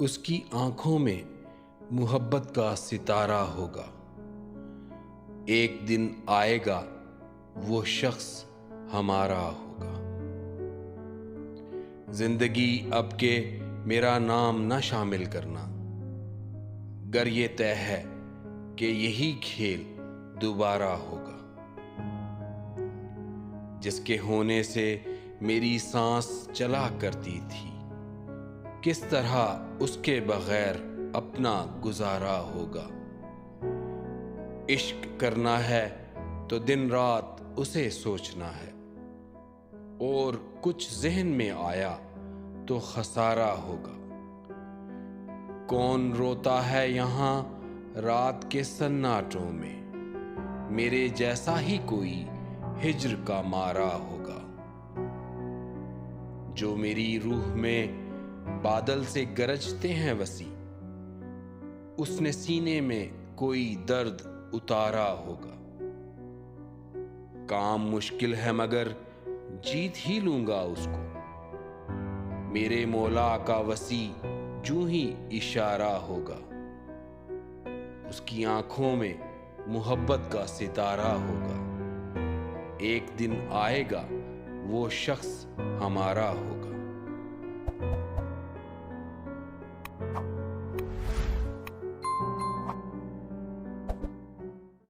उसकी आंखों में मोहब्बत का सितारा होगा। एक दिन आएगा वो शख्स हमारा होगा। जिंदगी अब के मेरा नाम न शामिल करना, गर ये तय है कि यही खेल दोबारा होगा। जिसके होने से मेरी सांस चला करती थी, किस तरह उसके बगैर अपना गुजारा होगा। इश्क करना है तो दिन रात उसे सोचना है, और कुछ जहन में आया तो खसारा होगा। कौन रोता है यहाँ रात के सन्नाटों में, मेरे जैसा ही कोई हिज्र का मारा होगा। जो मेरी रूह में बादल से गरजते हैं वसी, उसने सीने में कोई दर्द उतारा होगा। काम मुश्किल है मगर जीत ही लूंगा उसको, मेरे मौला का वसी जूं ही इशारा होगा। उसकी आंखों में मोहब्बत का सितारा होगा। एक दिन आएगा वो शख्स हमारा होगा।